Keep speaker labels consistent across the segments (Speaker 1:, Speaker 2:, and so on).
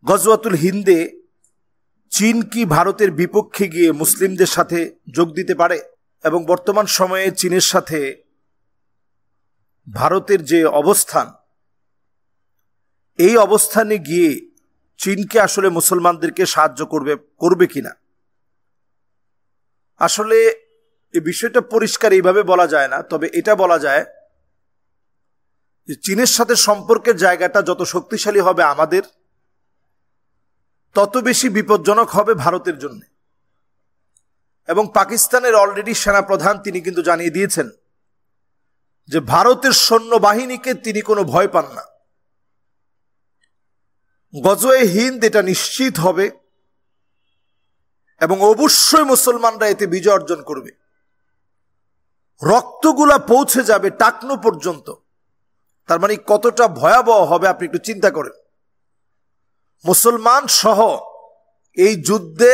Speaker 1: গজওয়াতুল হিন্দে চীন কি ভারতের বিপক্ষে গিয়ে মুসলিমদের সাথে যোগ দিতে পারে? এবং বর্তমান সময়ে চীনের সাথে ভারতের যে অবস্থান, এই অবস্থানে গিয়ে চীনকে আসলে মুসলমানদেরকে সাহায্য করবে কিনা? আসলে এই বিষয়টা পরিষ্কার এইভাবে বলা যায় না, তবে এটা বলা যায় যে চীনের সাথে সম্পর্কের জায়গাটা যত শক্তিশালী হবে আমাদের, তত বেশি বিপজ্জনক হবে ভারতের জন্য। এবং পাকিস্তানের অলরেডি সেনাপ্রধান তিনি কিন্তু জানিয়ে দিয়েছেন যে ভারতের সৈন্যবাহিনীকে তিনি কোনো ভয় পান না। গজওয়ে হিন্দ এটা নিশ্চিত হবে এবং অবশ্যই মুসলমানরা এতে বিজয় অর্জন করবে। রক্তগুলা পৌঁছে যাবে টাকনু পর্যন্ত। তার মানে কতটা ভয়াবহ হবে আপনি একটু চিন্তা করেন। মুসলমান সহ এই যুদ্ধে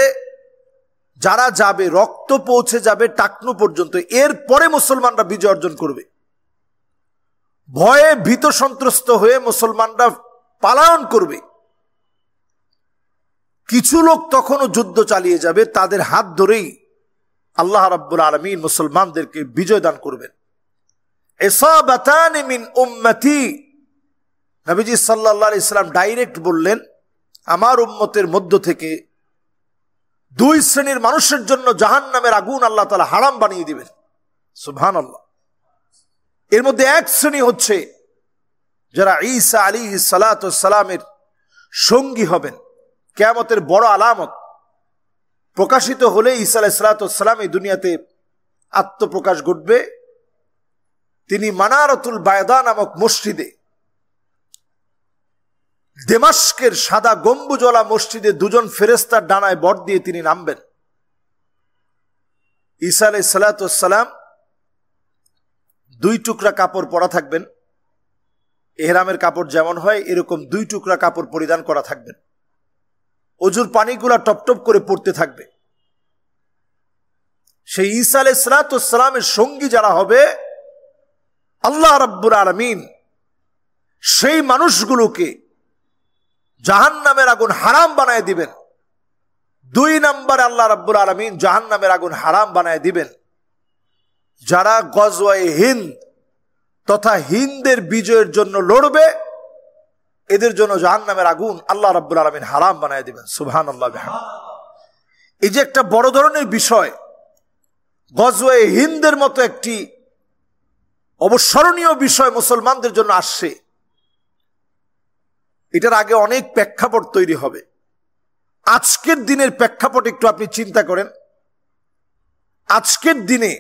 Speaker 1: যারা যাবে, রক্ত পৌঁছে যাবে টাকনু পর্যন্ত। এরপরে মুসলমানরা বিজয় অর্জন করবে। ভয়ে ভীত সন্ত্রস্ত হয়ে মুসলমানরা পালায়ন করবে। কিছু লোক তখনও যুদ্ধ চালিয়ে যাবে, তাদের হাত ধরেই আল্লাহ রাব্বুল আলামিন মুসলমানদেরকে বিজয় দান করবেন। ইসাবাতান মিন উম্মতি, নবীজি সাল্লাল্লাহু আলাইহি সাল্লাম ডাইরেক্ট বললেন, আমার উম্মতের মধ্য থেকে দুই শ্রেণীর মানুষের জন্য জাহান্নামের আগুন আল্লাহ তাআলা হারাম বানিয়ে দিবেন। সুবহানাল্লাহ। এর মধ্যে এক শ্রেণী হচ্ছে যারা ঈসা আলাইহিস সালাতু ওয়াস সালামের সঙ্গী হবেন। কিয়ামতের বড় আলামত প্রকাশিত হলে ঈসা আলাইহিস সালাতু ওয়াস সালাম এই দুনিয়াতে আত্মপ্রকাশ ঘটবে। তিনি মানারাতুল বায়দা নামক মসজিদে, দেমাস্কের সাদা গম্বুজওয়ালা মসজিদে দুজন ফেরেশতার ডানায় বর দিয়ে তিনি নামবেন। ঈসা আলাইহিস সালাতু ওয়াস সালাম দুই টুকরা কাপড় পরা থাকবেন। ইহরামের কাপড় যেমন হয় এরকম দুই টুকরা কাপড় পরিধান করা থাকবেন। অজুর পানিগুলা টপটপ করে পড়তে থাকবে। সেই ঈসা আলাইহিস সালাতু ওয়াস সালামের সঙ্গী যারা হবে, আল্লাহ রাব্বুল আলামিন সেই মানুষগুলোকে জাহান্নামের আগুন হারাম বানায় দিবেন। দুই নম্বরে আল্লাহ রাব্বুল আলামিন জাহান্নামের আগুন হারাম বানায় দিবেন যারা গজওয়ে হিন্দ তথা হিন্দের বিজয়ের জন্য লড়বে। এদের জন্য জাহান্নামের আগুন আল্লাহ রাব্বুল আলামিন হারাম বানায় দিবেন। সুবহানাল্লাহ। এই যে একটা বড় ধরনের বিষয়, গজওয়ে হিন্দের মতো একটি অবস্মরণীয় বিষয় মুসলমানদের জন্য আসছে, এটার আগে অনেক প্রেক্ষাপট তৈরি হবে। আজকের দিনের প্রেক্ষাপট একটু আপনি চিন্তা করেন। আজকের দিনে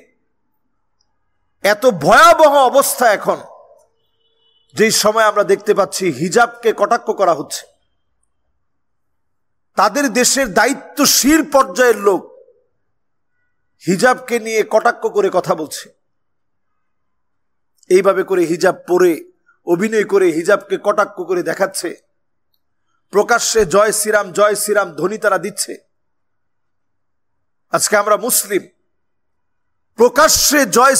Speaker 1: এত ভয়াবহ অবস্থা এখন, যেই সময় আমরা দেখতে পাচ্ছি হিজাবকে কটাক্ষ করা হচ্ছে। তাদের দেশের দায়িত্বশীল পর্যায়ের লোক হিজাবকে নিয়ে কটাক্ষ করে কথা বলছে। এইভাবে করে হিজাব পরে অভিনয় করে হিজাবকে কটাক্ষ করে দেখাচ্ছে। প্রকাশ্যে জয় শ্রীরাম ধ্বনি তারা দিচ্ছে। আজকে আমরা মুসলিম, প্রকাশ্যে জয়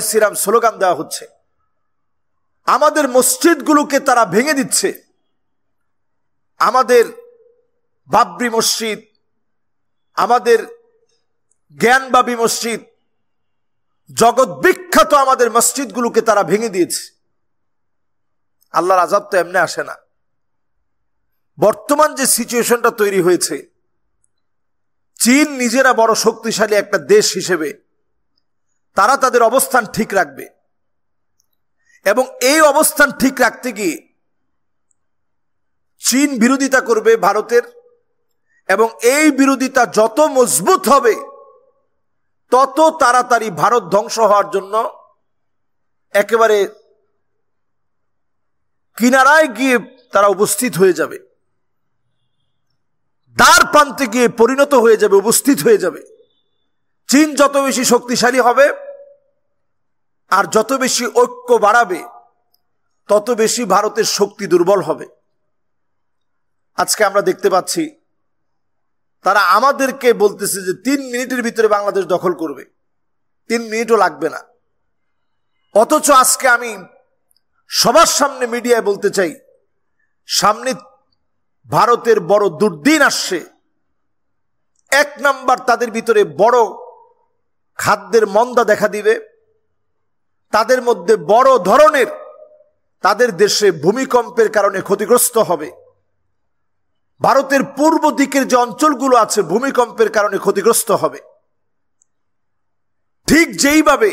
Speaker 1: শ্রীরাম স্লোগান দেওয়া হচ্ছে। আমাদের মসজিদগুলোকে তারা ভেঙে দিচ্ছে। আমাদের বাবরি মসজিদ, আমাদের জ্ঞানবাবী মসজিদ, জগৎ বিখ্যাত আমাদের মসজিদগুলোকে তারা ভেঙে দিয়েছে। আল্লাহর আযাব তো এমনি আসে না। বর্তমান যে সিচুয়েশনটা তৈরি হয়েছে, চীন নিজেরা বড় শক্তিশালী একটা দেশ হিসেবে তারা তাদের অবস্থান ঠিক রাখবে এবং এই অবস্থান ঠিক রাখতে গিয়ে চীন বিরোধিতা করবে ভারতের, এবং এই বিরোধিতা যত মজবুত হবে তত তাড়াতাড়ি ভারত ধ্বংস হওয়ার জন্য একেবারে কিনারায় গিয়ে তারা উপস্থিত হয়ে যাবে। দ্বার প্রান্তে গিয়ে পরিণত হয়ে যাবে, উপস্থিত হয়ে যাবে। চীন যত বেশি শক্তিশালী হবে আর যত বেশি ঐক্য বাড়াবে, তত বেশি ভারতের শক্তি দুর্বল হবে। আজকে আমরা দেখতে পাচ্ছি তারা আমাদেরকে বলতেছে যে 3 মিনিটের ভিতরে বাংলাদেশ দখল করবে। 3 মিনিটও লাগবে না। অথচ আজকে আমি সবার সামনে মিডিয়ায় বলতে চাই, সামনে ভারতের বড় দুর্দিন আসছে। এক নাম্বার, তাদের ভিতরে বড় খাদ্যের মন্দা দেখা দিবে। তাদের মধ্যে বড় ধরনের তাদের দেশে ভূমিকম্পের কারণে ক্ষতিগ্রস্ত হবে। ভারতের পূর্ব দিকের যে অঞ্চলগুলো আছে ভূমিকম্পের কারণে ক্ষতিগ্রস্ত হবে। ঠিক যেইভাবে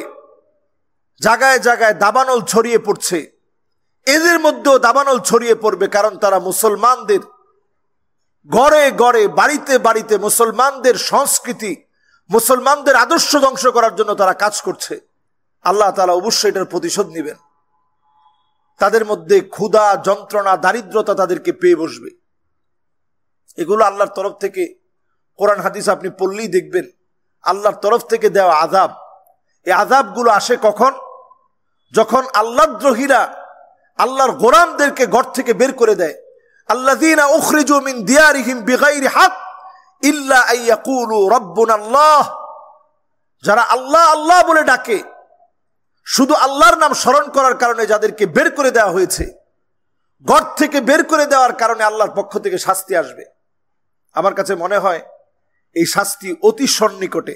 Speaker 1: জায়গায় জায়গায় দাবানল ছড়িয়ে পড়ছে, এদের মধ্যেও দাবানল ছড়িয়ে পড়বে, কারণ তারা মুসলমানদের ঘরে ঘরে বাড়িতে বাড়িতে মুসলমানদের সংস্কৃতি, মুসলমানদের আদর্শ ধ্বংস করার জন্য তারা কাজ করছে। আল্লাহ তাআলা অবশ্যই এটার প্রতিশোধ নেবেন। তাদের মধ্যে ক্ষুধা, যন্ত্রণা, দারিদ্রতা তাদেরকে পেয়ে বসবে। এগুলো আল্লাহর তরফ থেকে, কোরআন হাদিস আপনি পড়লেই দেখবেন আল্লাহর তরফ থেকে দেওয়া আযাব। এই আযাবগুলো আসে কখন? যখন আল্লাহদ্রোহীরা আল্লাহর গোলামদেরকে ঘর থেকে বের করে দেয়। আল্লাযীনা উখরিজু মিন দিয়ারিহিম বিগাইরি হক ইল্লা আইয়াকুলু রাব্বুনাল্লাহ। যারা আল্লাহ আল্লাহ বলে ডাকে, শুধু আল্লাহর নাম স্মরণ করার কারণে যাদেরকে বের করে দেওয়া হয়েছে, ঘর থেকে বের করে দেওয়ার কারণে আল্লাহর পক্ষ থেকে শাস্তি আসবে। আমার কাছে মনে হয় এই শাস্তি অতি সন্নিকটে।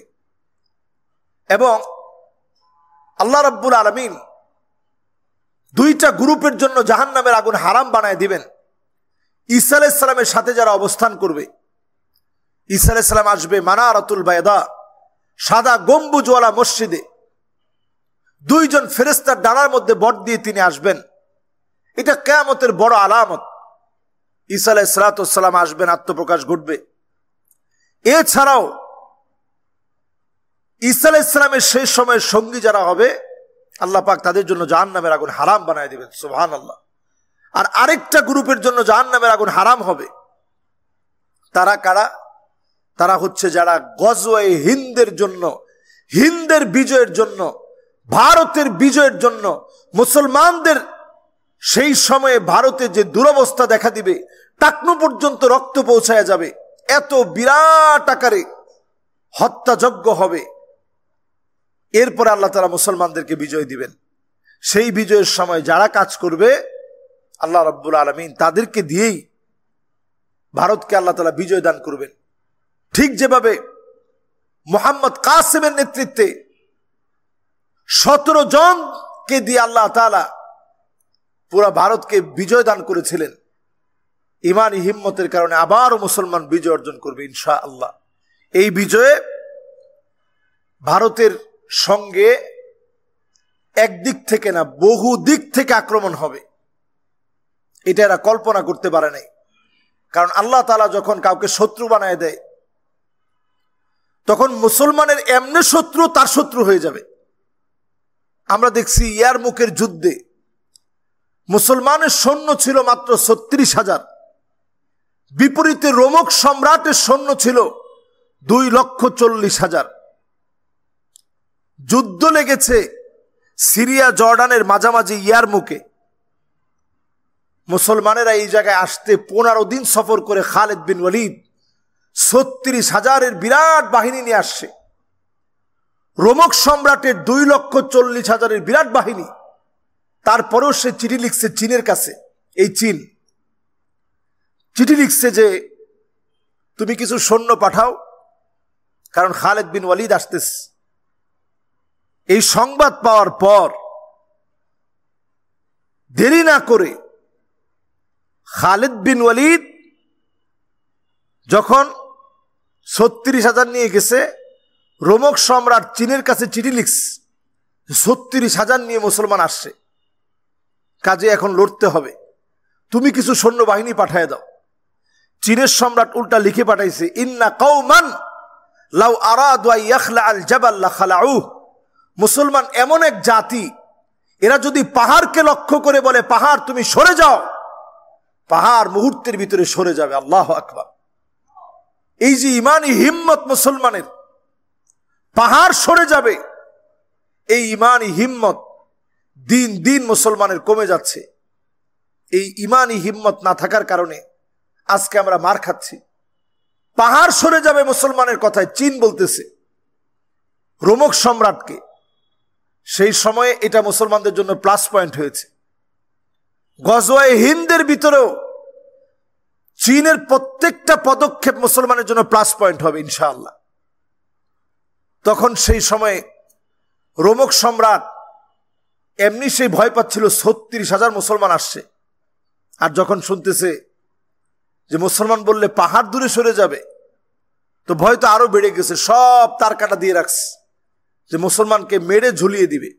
Speaker 1: এবং আল্লাহ রাব্বুল আলামিন দুইটা গ্রুপের জন্য জাহান্নামের আগুন হারাম বানায় দিবেন। ঈসা আলাইহিস সালামের সাথে যারা অবস্থান করবে, ঈসা আলাইহিস সালাম আসবে মানারাতুল বায়দা, সাদা গম্বুজওয়ালা মসজিদে। দুইজন ফেরেশতার ডানার মধ্যে বট দিয়ে তিনি আসবেন। এটা কিয়ামতের বড় আলামত। ঈসা আলাইহিস সালাম আসবেন, আত্মপ্রকাশ ঘটবে। এছাড়াও ঈসা আলাইহিস সালামের শেষ সময়ের সঙ্গী যারা হবে, আল্লাহ পাক তাদের জন্য জাহান্নামের আগুন হারাম বানায় দিবেন। সুবহানাল্লাহ। আর আরেকটা গ্রুপের জন্য জাহান্নামের আগুন হারাম হবে। তারা কারা? তারা হচ্ছে যারা গজওয়ে হিন্দের জন্য, হিন্দের বিজয়ের জন্য, ভারতের বিজয়ের জন্য, মুসলমানদের সেই সময়ে ভারতে যে দুরবস্থা দেখা দিবে, টাকনু পর্যন্ত রক্ত পৌঁছায় যাবে, এত বিরাট আকারে হত্যাযজ্ঞ হবে। এরপরে আল্লাহ তাআলা মুসলমানদেরকে বিজয় দিবেন। সেই বিজয়ের সময় যারা কাজ করবে, আল্লাহ রাব্বুল আলামিন তাদেরকে দিয়েই ভারতকে আল্লাহ তাআলা বিজয় দান করবেন। ঠিক যেভাবে মোহাম্মদ কাসেমের নেতৃত্বে 17 জনকে দিয়ে আল্লাহ তাআলা পুরা ভারতকে বিজয় দান করেছিলেন, ইমানি হিম্মতের কারণে আবারও মুসলমান বিজয় অর্জন করবে ইনশাআল্লাহ। এই বিজয়ে ভারতের সঙ্গে একদিক থেকে না, বহু দিক থেকে আক্রমণ হবে। এটা এরা কল্পনা করতে পারে নাই। কারণ আল্লাহ তাআলা যখন কাউকে শত্রু বানায় দেয়, তখন মুসলমানের এমনি শত্রু তার শত্রু হয়ে যাবে। আমরা দেখছি ইয়ারমুকের যুদ্ধে মুসলমানের সৈন্য ছিল মাত্র 36,000, বিপরীতে রোমক সম্রাটের সৈন্য ছিল 2,40,000। যুদ্ধ লেগেছে সিরিয়া জর্ডানের মাঝামাঝি ইয়ারমুকে। মুসলমানেরা এই জায়গায় আসতে 15 দিন সফর করে খালিদ বিন ওয়ালিদ 36,000-এর বিরাট বাহিনী নিয়ে আসছে। রোমক সম্রাটের 2,40,000-এর বিরাট বাহিনী। তারপরেও সে চিঠি লিখছে চীনের কাছে। এই চীন চিঠি লিখছে যে তুমি কিছু সৈন্য পাঠাও, কারণ খালিদ বিন ওয়ালিদ আসতেছে। এই সংবাদ পাওয়ার পর দেরি না করে খালিদ বিন ওয়ালিদ যখন 36,000 নিয়ে গেছে, রোমক সম্রাট চীনের কাছে চিঠি লিখছে 36,000 নিয়ে মুসলমান আসছে, কাজে এখন লড়তে হবে, তুমি কিছু সৈন্যবাহিনী পাঠায় দাও। চীনের সম্রাট উল্টা লিখে পাঠাইছে, ইন্না কওমান লাউ আরাদু আন ইয়াখলা আল জাবাল লাখালাউ। মুসলমান এমন এক জাতি, এরা যদি পাহাড়কে লক্ষ্য করে বলে পাহাড় তুমি সরে যাও, পাহাড় মুহূর্তের ভিতরে সরে যাবে। আল্লাহু আকবার। এই যে ইমানি হিম্মত মুসলমানের, পাহাড় সরে যাবে, এই ইমানি হিম্মত দিন দিন মুসলমানের কমে যাচ্ছে। এই ইমানি হিম্মত না থাকার কারণে আজকে আমরা মার খাচ্ছি। পাহাড় সরে যাবে মুসলমানের কথায় চীন বলতেছে রোমক সম্রাটকে। সেই সময়ে এটা মুসলমানদের জন্য প্লাস পয়েন্ট হয়েছে। গজওয়ে হিন্দের ভিতরেও চীনের প্রত্যেকটা পদক্ষেপ মুসলমানের জন্য প্লাস পয়েন্ট হবে ইনশাআল্লাহ। তখন সেই সময়ে রোমক সম্রাট এমনি সেই ভয় পাচ্ছিল, 36,000 মুসলমান আসছে। আর যখন শুনতেছে যে মুসলমান বললে পাহাড় দূরে সরে যাবে, তো ভয় তো আরো বেড়ে গেছে। সব তার কাটা দিয়ে রাখছে যে মুসলমানকে মেরে ঝুলিয়ে দিবে।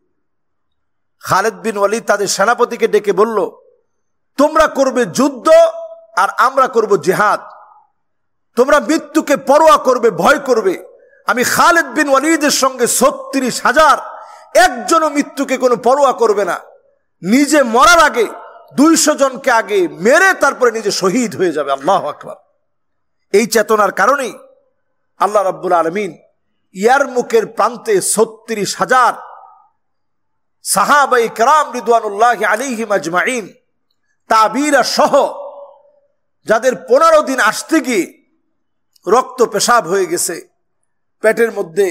Speaker 1: খালিদ বিন ওয়ালিদ তাদের সেনাপতিকে ডেকে বলল, তোমরা করবে যুদ্ধ আর আমরা করব জিহাদ। তোমরা মৃত্যুকে পরোয়া করবে, ভয় করবে। আমি খালিদ বিন ওয়ালিদের সঙ্গে 36,000 একজনও মৃত্যুকে কোনো পরোয়া করবে না। নিজে মরার আগে 200 জনকে আগে মেরে তারপরে নিজে শহীদ হয়ে যাবে। আল্লাহু আকবার। এই চেতনার কারণেই আল্লাহ রাব্বুল আলামিন ইয়ারমুকের প্রান্তে 36,000 সাহাবায়ে কেরাম রিদওয়ানুল্লাহি আলাইহিম আজমাইন, তাবিরা সহ, যাদের 15 দিন আসতে গিয়ে রক্ত পেশাব হয়ে গেছে, পেটের মধ্যে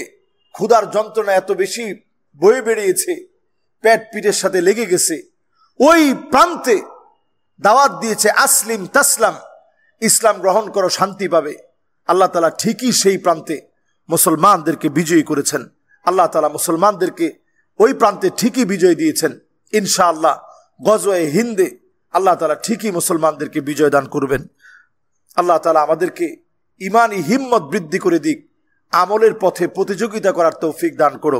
Speaker 1: ক্ষুধার যন্ত্রণা এত বেশি বয়ে বেরিয়েছে, পেট পিঠের সাথে লেগে গেছে, ওই প্রান্তে দাওয়াত দিয়েছে আসলিম তাসলাম, ইসলাম গ্রহণ করো, শান্তি পাবে। আল্লাহ তাআলা ঠিকই সেই প্রান্তে মুসলমানদেরকে বিজয়ী করেছেন। আল্লাহ তাআলা মুসলমানদেরকে ওই প্রান্তে ঠিকই বিজয় দিয়েছেন। ইনশাআল্লাহ গজওয়ে হিন্দে আল্লাহ তাআলা ঠিকই মুসলমানদেরকে বিজয় দান করবেন। আল্লাহ তাআলা আমাদেরকে ইমানি হিম্মত বৃদ্ধি করে দিক, আমলের পথে প্রতিযোগিতা করার তৌফিক দান করুক।